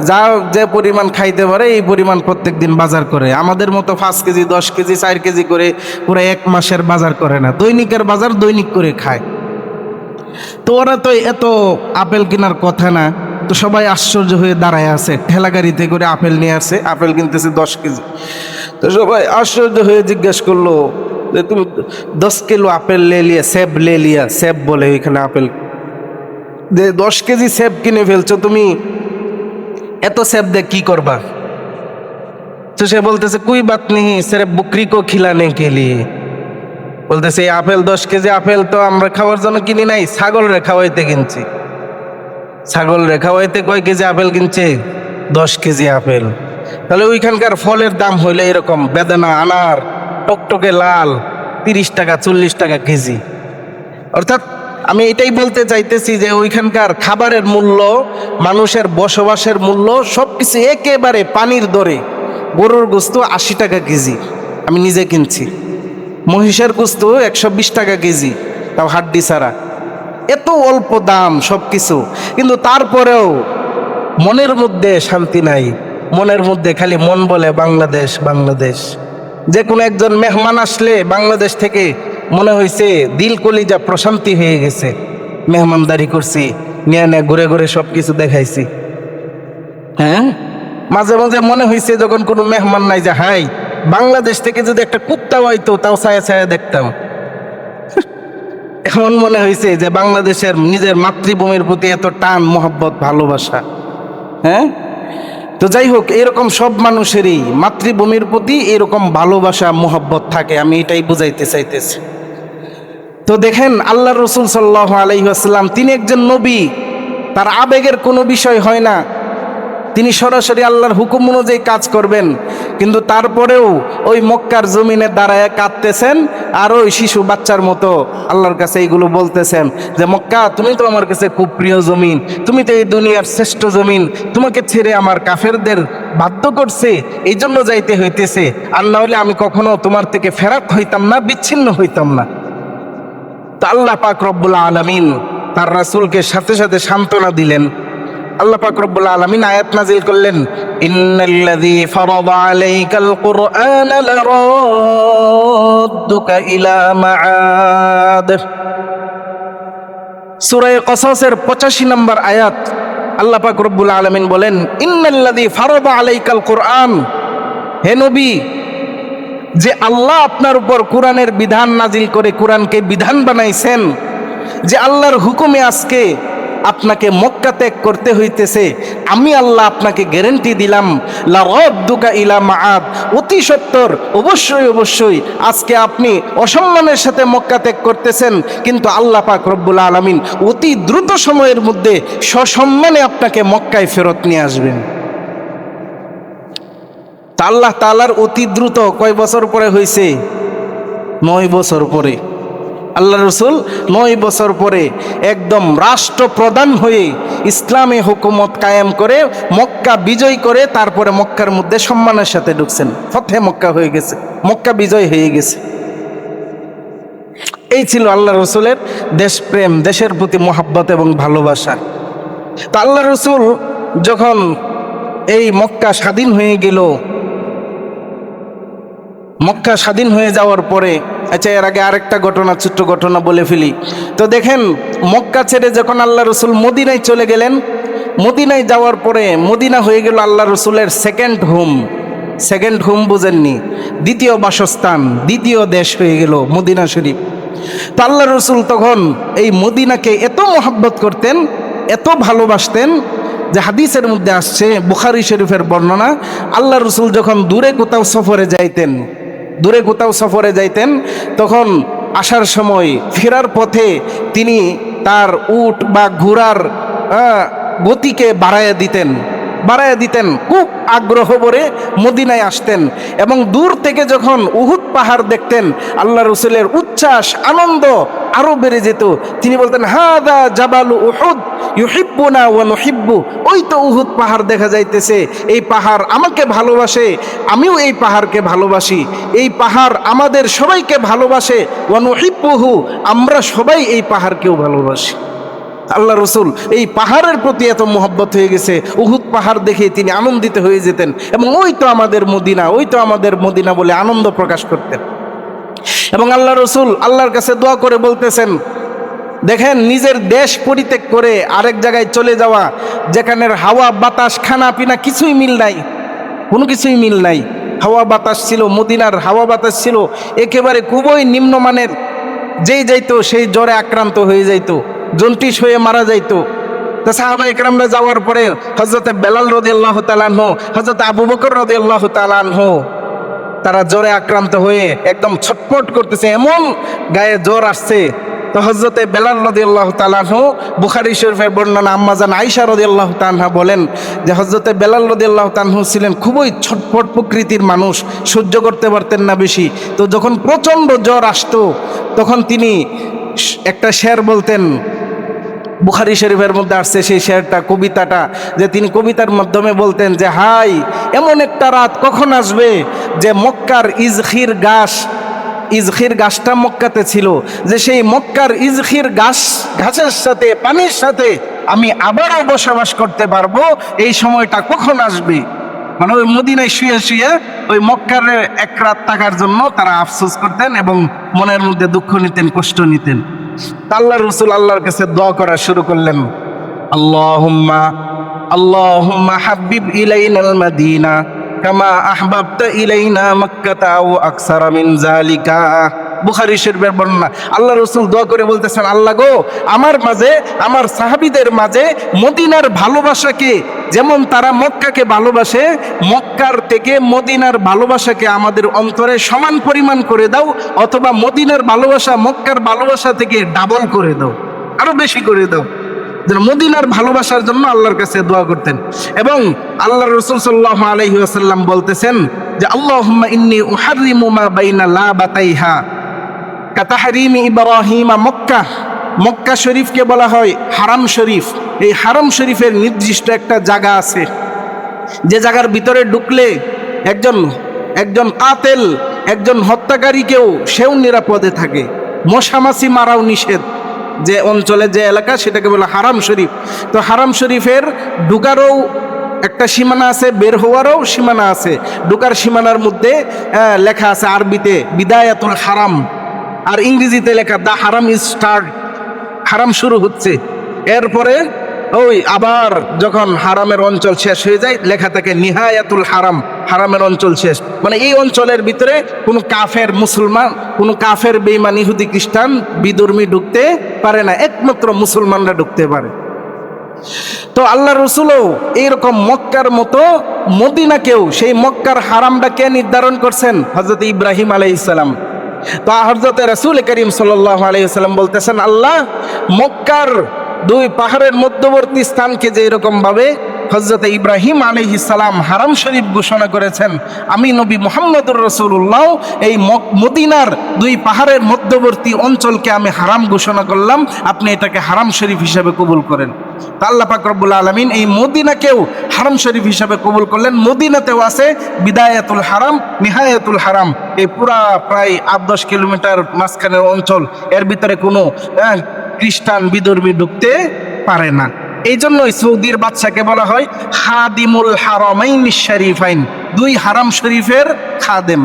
যা যে পরিমাণ খাইতে পারে এই পরিমাণ প্রত্যেক দিন বাজার করে। আমাদের মতো 5 কেজি 10 কেজি 4 কেজি করে পুরো 1 মাসের বাজার করে না, দৈনিকের বাজার দৈনিক করে খায়। তো ওরা তো এত আপেল কেনার কথা না। তো সবাই আশ্চর্য হয়ে দাঁড়ায় আছে, ঠেলা গাড়িতে করে আপেল নিয়ে আসছে, আপেল কিনতেছে 10 কেজি। তো সবাই আশ্চর্য হয়ে জিজ্ঞেস করলো যে তুমি 10 কিলো আপেল লে লিয়া, সেব লে লিয়া, সেব বলে ওইখানে আপেল, যে 10 কেজি সেব কিনে ফেলছো তুমি, এত সেব দিয়ে কি করবা? তো সে বলতেছে কোই বাত নেই, সির্ফ বকরি কো খিলানে কে লিয়ে। বলতেছে এই আপেল 10 কেজি আপেল তো আমরা খাওয়ার জন্য কিনি নাই, ছাগল রে খাওয়াইতে কিনছি। ছাগল রে খাওয়াইতে কয় কেজি আপেল কিনছে? 10 কেজি আপেল। তাহলে ওইখানকার ফলের দাম হইলে এরকম, বেদানা আনার টকটকে লাল 30 টাকা 40 টাকা কেজি। অর্থাৎ আমি এটাই বলতে চাইতেছি যে ওইখানকার খাবারের মূল্য, মানুষের বসবাসের মূল্য সবকিছু একেবারে পানির দরে। গরুর গোস্ত 80 টাকা কেজি, আমি নিজে কিনছি। মহিষের গোস্ত 120 টাকা কেজি, তাও হাড্ডি ছাড়া। এত অল্প দাম সব কিছু, কিন্তু তারপরেও মনের মধ্যে শান্তি নাই। মনের মধ্যে খালি মন বলে বাংলাদেশ বাংলাদেশ। যে কোনো একজন মেহমান আসলে বাংলাদেশ থেকে মনে হয়েছে দিল কলিজা প্রশান্তি হয়ে গেছে। মেহমানদারি করছি, নিয়ে নিয়ে ঘুরে ঘুরে সব কিছু দেখাইছি। হ্যাঁ, মাঝে মাঝে মনে হয়েছে যখন কোনো মেহমান নাই, যে হাই বাংলাদেশ থেকে যদি একটা কুত্তা হইতো তাও ছায়া ছায়া দেখতাম। এমন মনে হয়েছে যে বাংলাদেশের নিজের মাতৃভূমির প্রতি এত টান, মোহব্বত, ভালোবাসা। হ্যাঁ, তো যাই হোক, এরকম সব মানুষেরই মাতৃভূমির প্রতি এরকম ভালোবাসা মোহব্বত থাকে, আমি এটাই বুঝাইতে চাইতেছি। তো দেখেন আল্লাহ রসুল সাল্লাল্লাহু আলাইহি ওয়াসাল্লাম, তিনি একজন নবী, তার আবেগের কোনো বিষয় হয় না, তিনি সরাসরি আল্লাহর হুকুম অনুযায়ী কাজ করবেন। কিন্তু তারপরেও ওই মক্কার জমিনে দাঁড়ায় কাঁদতেছেন, আর ওই শিশু বাচ্চার মতো আল্লাহর কাছে এইগুলো বলতেছেন যে মক্কা, তুমি তো আমার কাছে খুব প্রিয় জমিন, তুমি তো এই দুনিয়ার শ্রেষ্ঠ জমিন, তোমাকে ছেড়ে আমার কাফেরদের বাধ্য করছে, এই জন্য যাইতে হইতেছে, আর না হলে আমি কখনো তোমার থেকে ফেরাত হইতাম না, বিচ্ছিন্ন হইতাম না। তো আল্লাহ পাক রব্বুল আলামিন তার রাসূলকে সাথে সাথে সান্ত্বনা দিলেন। আল্লাহ পাক রব্বুল আলামিন আয়াত নাযিল করলেন, ইন্নাল্লাযী ফারাদা আলাইকাল কুরআনা লারাদ্দুকা ইলা মাআদ। সূরা কসসের 85 নম্বর আয়াত। আল্লাহ পাক রব্বুল আলামিন বলেন, ইন্নাল্লাযী ফারাদা আলাইকাল কুরআন, হে নবী, যে আল্লাহ আপনার উপর কোরআনের বিধান নাজিল করে কোরআনকে বিধান বানাইছেন, যে আল্লাহর হুকুমে আজকে আপনাকে মক্কা ত্যাগ করতে হইতেছে, আমি আল্লাহ আপনাকে গ্যারান্টি দিলাম, লারাদ্দুকা ইলা মাআদ, অতি সত্বর অবশ্যই অবশ্যই আজকে আপনি অসম্মানের সাথে মক্কা ত্যাগ করতেছেন, কিন্তু আল্লাহ পাক রব্বুল আলামিন অতি দ্রুত সময়ের মধ্যে সসম্মানে আপনাকে মক্কায় ফেরত নিয়ে আসবেন। তা আল্লাহ তাআলার অতি দ্রুত কয় বছর পরে হয়েছে? 9 বছর পরে। আল্লাহ রসুল 9 বছর পরে একদম রাষ্ট্রপ্রধান হয়ে ইসলামী হুকুমত কায়েম করে মক্কা বিজয় করে তারপরে মক্কার মধ্যে সম্মানের সাথে ঢুকছেন। ফতে মক্কা হয়ে গেছে, মক্কা বিজয় হয়ে গেছে। এই ছিল আল্লাহ রসুলের দেশপ্রেম, দেশের প্রতি মোহাব্বত এবং ভালোবাসা। তো আল্লাহ রসুল যখন এই মক্কা স্বাধীন হয়ে গেল, মক্কা স্বাধীন হয়ে যাওয়ার পরে, আচ্ছা এর আগে আরেকটা ঘটনা, ছোট্ট ঘটনা বলে ফেলি। তো দেখেন মক্কা ছেড়ে যখন আল্লাহ রসুল মদিনায় চলে গেলেন, মদিনায় যাওয়ার পরে মদিনা হয়ে গেল আল্লাহ রসুলের সেকেন্ড হোম। সেকেন্ড হোম বুঝেননি? দ্বিতীয় বাসস্থান, দ্বিতীয় দেশ হয়ে গেল মদিনা শরীফ। তো আল্লাহ রসুল তখন এই মদিনাকে এত মহব্বত করতেন, এত ভালোবাসতেন, যে হাদিসের মধ্যে আসছে, বুখারী শরীফের বর্ণনা, আল্লাহ রসুল যখন দূরে কোথাও সফরে যাইতেন, দূরে কোথাও সফরে যাইতেন, তখন আসার সময় ফেরার পথে তিনি তার উট বা ঘোড়ার গতিকে বাড়াইয়া দিতেন, খুব আগ্রহ ভরে মদিনায় আসতেন। এবং দূর থেকে যখন উহুদ পাহাড় দেখতেন, আল্লাহ রসুলের উচ্ছ্বাস আনন্দ আরো বেড়ে যেত। তিনি বলতেন, হাদা জাবালু উহুদ ইউহিব্বুনা ওয়া নুহিব্বু। ওই তো উহুদ পাহাড় দেখা যাইতেছে, এই পাহাড় আমাকে ভালোবাসে, আমিও এই পাহাড়কে ভালোবাসি, এই পাহাড় আমাদের সবাইকে ভালোবাসে, ওয়া নুহিব্বুহু, আমরা সবাই এই পাহাড়কেও ভালোবাসি। আল্লাহ রসুল এই পাহাড়ের প্রতি এত মোহব্বত হয়ে গেছে, উহুদ পাহাড় দেখে তিনি আনন্দিত হয়ে যেতেন এবং ওই তো আমাদের মদিনা বলে আনন্দ প্রকাশ করতেন। এবং আল্লাহ রসুল আল্লাহর কাছে দোয়া করে বলতেছেন, দেখেন নিজের দেশ পরিত্যাগ করে আরেক জায়গায় চলে যাওয়া, যেখানের হাওয়া বাতাস খানা পিনা কিছুই মিল নাই, কোনো কিছুই মিল নাই। হাওয়া বাতাস ছিল, মদিনার হাওয়া বাতাস ছিল একেবারে খুবই নিম্নমানের, যেই যাইতো সেই জ্বরে আক্রান্ত হয়ে যাইতো, জন্টিস হয়ে মারা যাইতো। তা সাহাবা একরামরা যাওয়ার পরে হযরতে বেলাল রাদিয়াল্লাহু তাআলা আনহু, হযরতে আবু বকর রাদিয়াল্লাহু তাআলা আনহু, তারা জ্বরে আক্রান্ত হয়ে একদম ছটফট করতেছে, এমন গায়ে জ্বর আসছে। তো হযরতে বেলাল রাদিয়াল্লাহু তাআলা আনহু, বুখারী শরীফের বর্ণনা, আম্মাজান আয়েশা রাদিয়াল্লাহু তাআলা বলেন যে হযরতে বেলাল রাদিয়াল্লাহু তাআলা আনহু ছিলেন খুবই ছটফট প্রকৃতির মানুষ, সহ্য করতে পারতেন না বেশি। তো যখন প্রচণ্ড জ্বর আসতো তখন তিনি একটা শের বলতেন, বুখারী শরীফের মধ্যে আসছে সেই শেরটা, কবিতাটা, যে তিনি কবিতার মাধ্যমে বলতেন যে হাই এমন একটা রাত কখন আসবে যে মক্কার ইজখির গাছটা মক্কাতে ছিল, যে সেই মক্কার ইজখির ঘাসের সাথে পানির সাথে আমি আবারও বসবাস করতে পারবো, এই সময়টা কখন আসবে। মানে ওই মদিনায় শুয়ে শুয়ে ওই মক্কার এক রাত থাকার জন্য তারা আফসোস করতেন এবং মনের মধ্যে দুঃখ নিতেন, কষ্ট নিতেন। আল্লাহ রসুল আল্লাহর কাছে দোয়া করা শুরু করলেন, আল্লাহুম্মা হাব্বিব ইলাইনাল মাদিনা কামা আহবাবতা ইলাইনা মক্কাতা ওয়া আকসারা মিন যালিকা। বুখারী শরীফের বর্ণনা। আল্লাহ রসুল দোয়া করে বলতেছেন, আল্লাহ গো, আমার মাঝে, আমার সাহাবীদের মাঝে মদিনার ভালোবাসাকে, যেমন তারা মক্কাকে ভালোবাসে, মক্কার থেকে মদিনার ভালোবাসাকে আমাদের অন্তরে সমান পরিমাণ করে দাও, অথবা মদিনার ভালোবাসা মক্কার ভালোবাসা থেকে ডাবল করে দাও, আরো বেশি করে দাও। মদিনার ভালোবাসার জন্য আল্লাহর কাছে দোয়া করতেন। এবং আল্লাহ রাসূল সাল্লাল্লাহু আলাইহি ওয়াসাল্লাম বলতেছেন যে আল্লাহুম্মা ইন্নী উহাররিমু মা বাইনা লাবাতাইহা কাতাহরিমি ইব্রাহিম। মক্কা শরীফকে বলা হয় হারাম শরীফ। এই হারাম শরীফের নির্দিষ্ট একটা জায়গা আছে, যে জায়গার ভিতরে ঢুকলে একজন কাতেল, একজন হত্যাকারীকেও সেও নিরাপদে থাকে, মশামাছি মারাও নিষেধ। যে অঞ্চলে যে এলাকা সেটাকে বলে হারাম শরীফ। তো হারাম শরীফের ঢুকারও একটা সীমানা আছে, বের হওয়ারও সীমানা আছে। ঢুকার সীমানার মধ্যে লেখা আছে আরবিতে বিদায়াতুল হারাম, আর ইংরেজিতে লেখা দা হারাম ইজ স্টার্ট, হারাম শুরু হচ্ছে। এরপরে ওই আবার যখন হারামের অঞ্চল শেষ হয়ে যায় লেখা থাকে নিহায়াতুল হারাম, হারামের অঞ্চল শেষ। মানে এই অঞ্চলের ভিতরে কোনো কাফের মুসলমান, কোনো কাফের বেঈমান ইহুদি খ্রিস্টান বিধর্মী ঢুকতে পারে না, একমাত্র মুসলমানরা ঢুকতে পারে। তো আল্লাহ রসুলও এইরকম মক্কার মতো মদিনাকেও, সেই মক্কার হারামটা কে নির্ধারণ করছেন? হযরত ইব্রাহিম আলাইহিস সালাম। তো হযরত রাসূল করিম সাল্লাল্লাহু আলাইহি ওয়াসাল্লাম বলতেছেন, আল্লাহ মক্কার দুই পাহাড়ের মধ্যবর্তী স্থানকে যে এরকম ভাবে হযরত ইব্রাহিম আলাইহিস সালাম হারাম শরীফ ঘোষণা করেছেন, আমি নবী মুহাম্মদুর রাসূলুল্লাহ এই মদিনার দুই পাহাড়ের মধ্যবর্তী অঞ্চলকে আমি হারাম ঘোষণা করলাম, আপনি এটাকে হারাম শরীফ হিসাবে কবুল করেন। তা আল্লাহ পাক রব্বুল আলামিন এই মদিনাকেও হারাম শরীফ হিসাবে কবুল করলেন। মদিনাতেও আছে বিদায়াতুল হারাম, নিহায়াতুল হারাম। এই পুরা প্রায় 8-10 কিলোমিটার মাঝখানের অঞ্চল, এর ভিতরে কোনো খ্রিস্টান বিধর্মী ঢুকতে পারে না। এই জন্যই সৌদির বাদশাকে বলা হয় খাদিমুল হারামাইন শরীফাইন, দুই হারাম শরীফের খাদেম।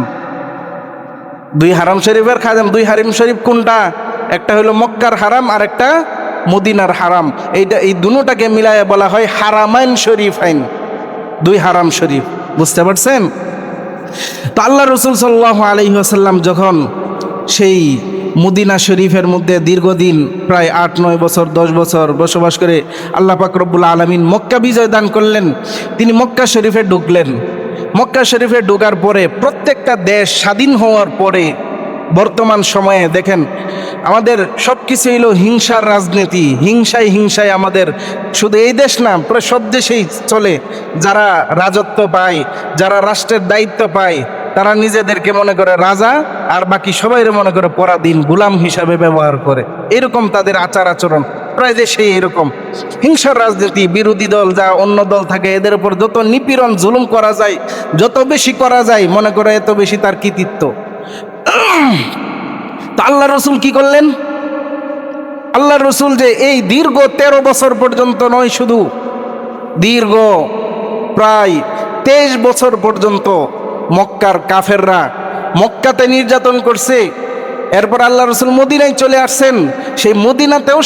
দুই হারাম শরীফের খাদেম। দুই হারাম শরীফ কোনটা? একটা হলো মক্কার হারাম আর একটা মদিনার হারাম। এই দুটোটাকে মিলায়ে বলা হয় হারামাইন শরীফাইন, দুই হারাম শরীফ। বুঝতে পারছেন? তো আল্লাহ রাসূল সাল্লাল্লাহু আলাইহি ওয়াসাল্লাম যখন সেই মদিনা শরীফের মধ্যে দীর্ঘদিন প্রায় 8-9 বছর 10 বছর বসবাস করে আল্লাহ পাক রব্বুল আলামিন মক্কা বিজয় দান করলেন, তিনি মক্কা শরীফে ঢুকলেন। মক্কা শরীফে ঢোকার পরে প্রত্যেকটা দেশ স্বাধীন হওয়ার পরে বর্তমান সময়ে দেখেন আমাদের সব কিছু হলো হিংসার রাজনীতি, হিংসায় হিংসায় আমাদের শুধু এই দেশ না, প্রায় সব দেশেই চলে। যারা রাজত্ব পায়, যারা রাষ্ট্রের দায়িত্ব পায়, তারা নিজেদেরকে মনে করে রাজা, আর বাকি সবাই মনে করে পরাধীন, গোলাম হিসাবে ব্যবহার করে। এরকম তাদের আচার আচরণ প্রায় দেশেই এরকম হিংসার রাজনীতি। বিরোধী দল যা অন্য দল থাকে এদের উপর যত নিপীড়ন জুলুম করা যায়, যত বেশি করা যায়, মনে করে এত বেশি তার কৃতিত্ব। তো আল্লাহ রসুল কি করলেন? আল্লাহ রসুল যে এই দীর্ঘ 13 বছর পর্যন্ত নয়, শুধু দীর্ঘ প্রায় 23 বছর পর্যন্ত মক্কার কাফেররা মক্কাতে নির্যাতন করছে। এরপর আল্লাহ রসুল মদিনায় চলে আসছেন। সেই মদিনাতেও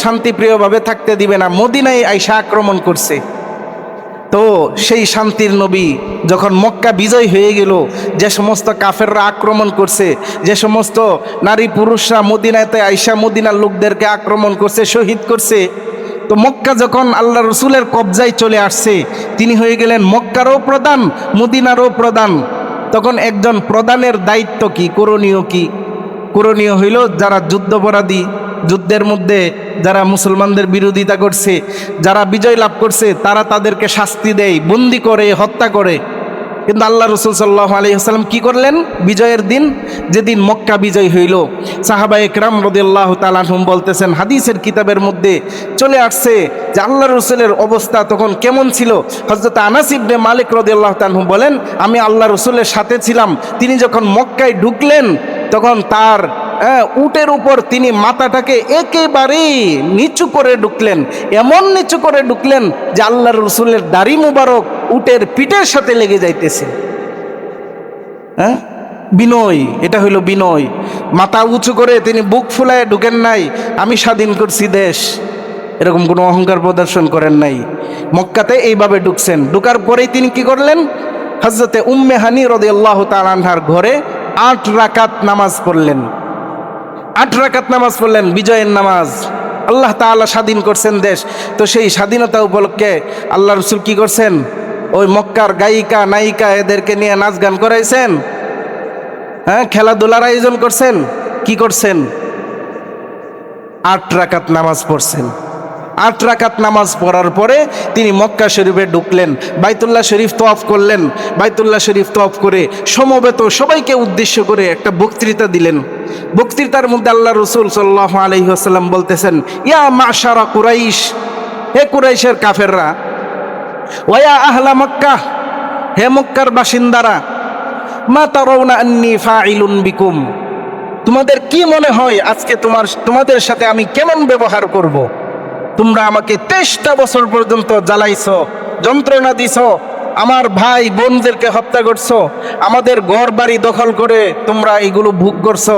শান্তিপ্রিয়ভাবে থাকতে দিবে না, মদিনায় আইসা আক্রমণ করছে। তো সেই শান্তির নবী যখন মক্কা বিজয় হয়ে গেল, যে সমস্ত কাফেররা আক্রমণ করছে, যে সমস্ত নারী পুরুষরা মদিনাতে আইসা মদিনার লোকদেরকে আক্রমণ করছে, শহীদ করছে, তো মক্কা যখন আল্লাহ রসুলের কবজায় চলে আসছে, তিনি হয়ে গেলেন মক্কারও প্রধান, মদিনারও প্রধান। তখন একজন প্রধানের দায়িত্ব কি, করণীয় কি? করণীয় হইল যারা যুদ্ধাপরাধী, যুদ্ধের মধ্যে যারা মুসলমানদের বিরোধিতা করছে, যারা বিজয় লাভ করছে, তারা তাদেরকে শাস্তি দেয়, বন্দি করে, হত্যা করে। কিন্তু আল্লাহ রসুল সাল্লাল্লাহু আলাইহি ওয়াসাল্লাম কি করলেন? বিজয়ের দিন, যেদিন মক্কা বিজয় হইল, সাহাবায়ে কেরাম রাদিয়াল্লাহু তাআলা আনহুম বলতেছেন, হাদিসের কিতাবের মধ্যে চলে আসছে যে আল্লাহ রসুলের অবস্থা তখন কেমন ছিল। হযরত আনাস ইবনে মালিক রাদিয়াল্লাহু তাআলা আনহু বলেন, আমি আল্লাহ রসুলের সাথে ছিলাম। তিনি যখন মক্কায় ঢুকলেন, তখন তার উটের উপর তিনি মাথাটাকে একেবারেই নিচু করে ঢুকলেন, এমন নিচু করে ঢুকলেন যে আল্লাহ রসুলের দাড়ি মুবারক উটের পিঠের সাথে লেগে যাইতেছে। বিনয়, এটা হইল বিনয়। মাথা উঁচু করে তিনি বুক ফুলায় ঢুকেন নাই, আমি স্বাধীন করছি দেশ, এরকম কোনো অহংকার প্রদর্শন করেন নাই। মক্কাতে এইভাবে ঢুকছেন। ঢুকার পরেই তিনি কি করলেন? হযরতে উম্মে হানি রাদিয়াল্লাহু তাআলা আনহার ঘরে 8 রাকাত নামাজ পড়লেন। 8 রাকাত নামাজ পড়লেন, বিজয়ের নামাজ। আল্লাহ তাআলা স্বাধীন করছেন দেশ। তো সেই স্বাধীনতা উপলক্ষে আল্লাহ রসুল কি করছেন? ওই মক্কার গায়িকা নায়িকা এদেরকে নিয়ে নাচ গান করাইছেন, খেলাধুলার আয়োজন করছেন। কি করছেন? 8 রাকাত নামাজ পড়ছেন। 8 রাকাত নামাজ পড়ার পরে তিনি মক্কা শরীফে ঢুকলেন, বাইতুল্লাহ শরীফ তওয়াফ করলেন। বাইতুল্লাহ শরীফ তওয়াফ করে সমবেত সবাইকে উদ্দেশ্য করে একটা বক্তৃতা দিলেন। বক্তৃতার মধ্যে আল্লাহ রসুল সাল্লাল্লাহু আলাইহি ওয়াসাল্লাম বলতেছেন, ইয়া মাশারা কুরাইশ, হে কুরাইশের কাফেররা, ওয়া আহলা মক্কা, হে মক্কার বাসিন্দারা, মা তারাউনা আন্নী ফাইলুন বিকুম, তোমাদের কি মনে হয় আজকে তোমাদের সাথে আমি কেমন ব্যবহার করব? তোমরা আমাকে 23টা বছর পর্যন্ত জ্বালাইছো, যন্ত্রণা দিছো, আমার ভাই বোনদেরকে হত্যা করছো, আমাদের ঘর বাড়ি দখল করে তোমরা এগুলো ভোগ করছো।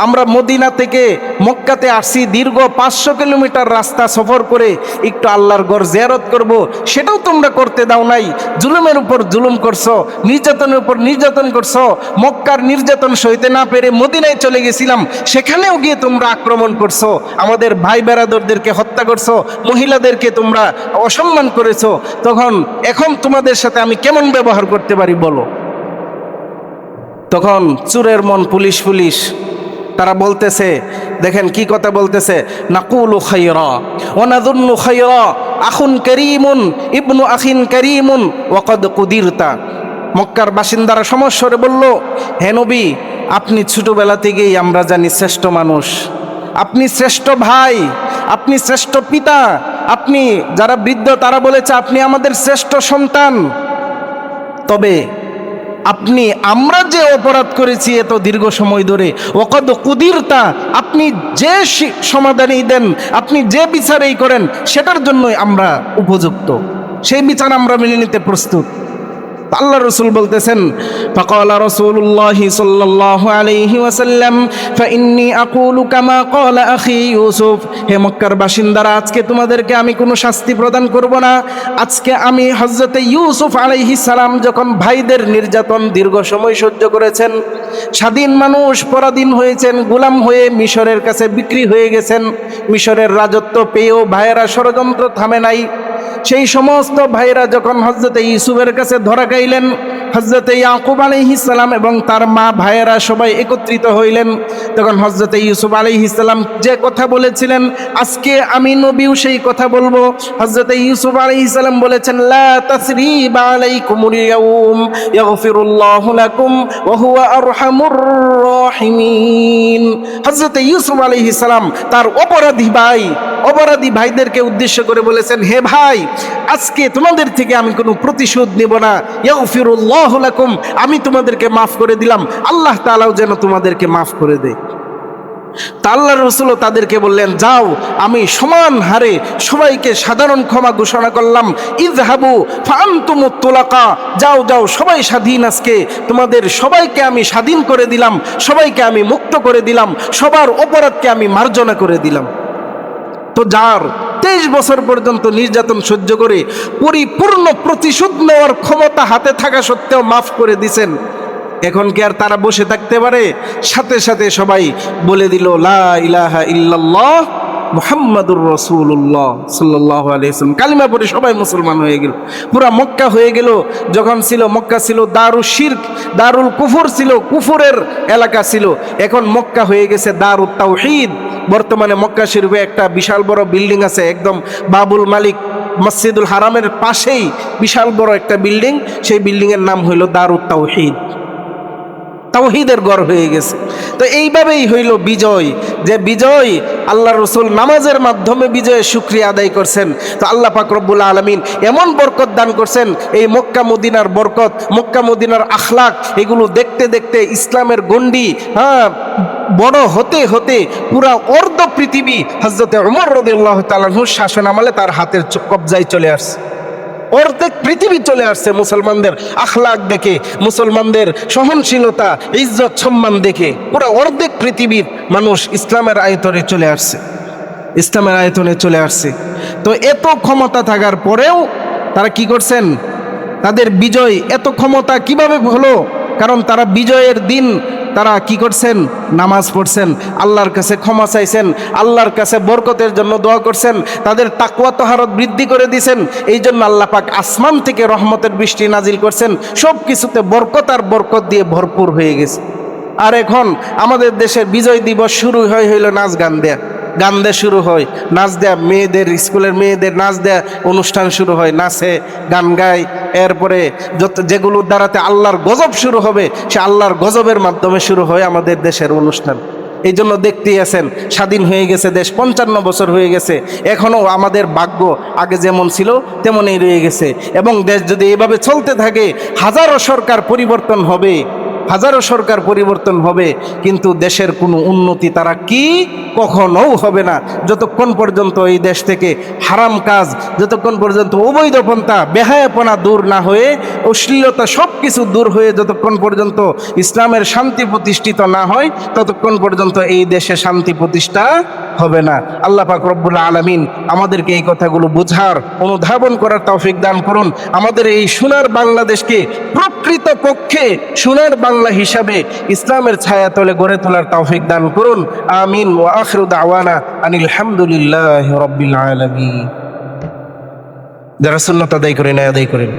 আমরা মদিনা থেকে মক্কাতে আসি, দীর্ঘ 500 কিলোমিটার রাস্তা সফর করে একটু আল্লাহর ঘর জিয়ারত করব, সেটাও তোমরা করতে দাও নাই। জুলুমের উপর জুলুম করছো, নির্যাতনের উপর নির্যাতন করছো। মক্কার নির্যাতন সইতে না পেরে মদিনায় চলে গেছিলাম, সেখানেও গিয়ে তোমরা আক্রমণ করছো, আমাদের ভাই বেরাদরদেরকে হত্যা করছো, মহিলাদেরকে তোমরা অসম্মান করেছো। এখন তোমাদের সাথে আমি কেমন ব্যবহার করতে পারি বলো? তখন চোরের মন পুলিশ তারা বলতেছে, দেখেন কি কথা বলতেছে, নাকুলু খায়রা ওয়া নাযুন্নু খায়রা, আখুন কারীমুন ইবনু আখিন কারীমুন ওয়া ক্বাদ কুদিরতা। মক্কার বাসিন্দারা সমস্বরে বলল, হে নবী, আপনি ছোটবেলা থেকেই আমরা জানি শ্রেষ্ঠ মানুষ, আপনি শ্রেষ্ঠ ভাই, আপনি শ্রেষ্ঠ পিতা, আপনি যারা বৃদ্ধ তারা বলেছে আপনি আমাদের শ্রেষ্ঠ সন্তান। তবে আমরা যে অপরাধ করেছি এত দীর্ঘ সময় ধরে, ওয়াকাদ কুদিরতা, আপনি যে সমাধানই দেন, আপনি যে বিচারেই করেন, সেটার জন্যই আমরা উপযুক্ত, সেই বিচার আমরা মেনে নিতে প্রস্তুত। আল্লাহ রসুল বলতেছেন, ফাকালা রাসূলুল্লাহ সাল্লাল্লাহু আলাইহি ওয়াসাল্লাম ফাইন্নী আকুলু কামা ক্বালা আখি ইউসুফ, হে মক্কার বাসিন্দারা, আজকে তোমাদেরকে আমি কোনো শাস্তি প্রদান করব না। আজকে আমি হযরতে ইউসুফ আলাইহিস সালাম যখন ভাইদের নির্যাতন দীর্ঘ সময় সহ্য করেছেন, স্বাধীন মানুষ পরাধীন হয়েছেন, গোলাম হয়ে মিশরের কাছে বিক্রি হয়ে গেছেন, মিশরের রাজত্ব পেয়েও ভাইয়েরা ষড়যন্ত্র থামে নাই। সেই সমস্ত ভাইরা যখন হযরতে ইউসুফের কাছে ধরা খাইলেন, হযরতে ইয়াকুব আলাইহিস সালাম এবং তার মা ভাইয়েরা সবাই একত্রিত হইলেন। তখন হযরতে ইউসুফ আলাইহিস সালাম যে কথা বলেছিলেন, আজকে আমি নবীও সেই কথা বলবো। হযরতে ইউসুফ আলাইহিস সালাম বলেছেন, লা তাসরিবা আলাইকুমুল ইয়াউম ইয়াগফিরুল্লাহু লাকুম ওয়া হুয়া আরহামুর রাহিমিন। হযরতে ইউসুফ আলাইহিস সালাম তার অপরাধী ভাইদেরকে উদ্দেশ্য করে বলেছেন, হে ভাই, আজকে তোমাদের থেকে আমি কোনো প্রতিশোধ নেব না। ইয়াগফিরুল্লাহু লাকুম, আমি তোমাদেরকে মাফ করে দিলাম, আল্লাহ তাআলাও যেন তোমাদেরকে মাফ করে দেয়। তা আল্লাহর রাসূলও তাদেরকে বললেন, যাও, আমি সমান হারে সবাইকে সাধারণ ক্ষমা ঘোষণা করলাম। ইযহাবু ফাআনতুমুত তুলাকা, যাও যাও, সবাই স্বাধীন। আজকে তোমাদের সবাইকে আমি স্বাধীন করে দিলাম, সবাইকে আমি মুক্ত করে দিলাম, সবার অপরাধকে আমি মার্জনা করে দিলাম। তো যার 23 বছর পর্যন্ত নির্যাতন সহ্য করে পরিপূর্ণ প্রতিশোধ নেওয়ার ক্ষমতা হাতে থাকা সত্ত্বেও মাফ করে দিছেন, এখন কি আর তারা বসে থাকতে পারে? সাথে সাথে সবাই বলে দিল, লা ইলাহা ইল্লাল্লাহ মুহাম্মাদুর রাসূলুল্লাহ সাল্লাল্লাহু আলাইহি ওয়াসাল্লাম। কালিমা পড়ে সবাই মুসলমান হয়ে গেল। পুরা মক্কা হয়ে গেল। যখন ছিল মক্কা ছিল দারুল শিরক, দারুল কুফর ছিল, কুফরের এলাকা ছিল। এখন মক্কা হয়ে গেছে দারুত তাওহীদ। বর্তমানে মক্কা শরীফে একটা বিশাল বড় বিল্ডিং আছে, একদম বাবুল মালিক মসজিদুল হারামের পাশেই বিশাল বড় একটা বিল্ডিং। সেই বিল্ডিংয়ের নাম হইল দারুত তাওহীদ। তাওহীদের গড় হয়ে গেছে। তো এইভাবেই হইল বিজয়, যে বিজয় আল্লাহ রসুল নামাজের মাধ্যমে বিজয়ের শুকরিয়া আদায় করছেন। তো আল্লাহ পাক রব্বুল আলামিন এমন বরকত দান করছেন, এই মক্কা মদিনার বরকত, মক্কা মদিনার আখলাক, এগুলো দেখতে দেখতে ইসলামের গণ্ডি বড় হতে হতে পুরা অর্ধ পৃথিবী হযরতে ওমর রাদিয়াল্লাহু তাআলা আনহুর শাসন আমলে তার হাতের কবজায় চলে আসছে। অর্ধেক পৃথিবী চলে আসছে মুসলমানদের আখলাক দেখে, মুসলমানদের সহনশীলতা, ইজ্জত সম্মান দেখে পুরো অর্ধেক পৃথিবীর মানুষ ইসলামের আয়তনে চলে আসছে, ইসলামের আয়তনে চলে আসছে। তো এত ক্ষমতা থাকার পরেও তারা কি করছেন? তাদের বিজয় এত ক্ষমতা কিভাবে হলো? কারণ তারা বিজয়ের দিন তারা কি করছেন? নামাজ পড়ছেন, আল্লাহর কাছে ক্ষমা চাইছেন, আল্লাহর কাছে বরকতের জন্য দোয়া করছেন, তাদের তাকওয়া তাহারত বৃদ্ধি করে দিয়েছেন। এই জন্য আল্লাহ পাক আসমান থেকে রহমতের বৃষ্টি নাজিল করছেন, সব কিছুতে বরকত আর বরকত দিয়ে ভরপুর হয়ে গেছে। আর এখন আমাদের দেশের বিজয় দিবস শুরু হইল নাচ গান দেয়া, গান দেয়া শুরু হয়, নাচ দেয়া, মেয়েদের স্কুলের মেয়েদের নাচ দেয়া অনুষ্ঠান শুরু হয়, নাচে গান গায়। এরপরে যেগুলোর দ্বারাতে আল্লাহর গজব শুরু হবে, সে আল্লাহর গজবের মাধ্যমে শুরু হয় আমাদের দেশের অনুষ্ঠান। এই জন্য দেখতেই আছেন, স্বাধীন হয়ে গেছে দেশ, 55 বছর হয়ে গেছে, এখনও আমাদের ভাগ্য আগে যেমন ছিল তেমনই রয়ে গেছে। এবং দেশ যদি এভাবে চলতে থাকে, হাজারো সরকার পরিবর্তন হবে, হাজারো সরকার পরিবর্তন হবে, কিন্তু দেশের কোনো উন্নতি তারা কি কখনো হবে না, যতক্ষণ পর্যন্ত এই দেশ থেকে হারাম কাজ, যতক্ষণ পর্যন্ত অবৈধপন্থা, বেহায়াপনা দূর না হয়ে, অশ্লীলতা সব কিছু দূর হয়ে যতক্ষণ পর্যন্ত ইসলামের শান্তি প্রতিষ্ঠিত না হয়, ততক্ষণ পর্যন্ত এই দেশে শান্তি প্রতিষ্ঠা হবে না। আল্লাহ পাক রব্বুল আলামিন আমাদেরকে এই কথাগুলো বুঝার, অনুধাবন করার তৌফিক দান করুন। আমাদের এই সোনার বাংলাদেশকে প্রকৃত পক্ষে সোনার বাংলা হিসাবে ইসলামের ছায়াতলে গড়ে তোলার তৌফিক দান করুন। আমিন। ওয়া আখিরু দাওয়ানা আনিল হামদুলিল্লাহি রাব্বিল আলামিন। যারা সুন্নাত আদায় করেন আদায় করেন।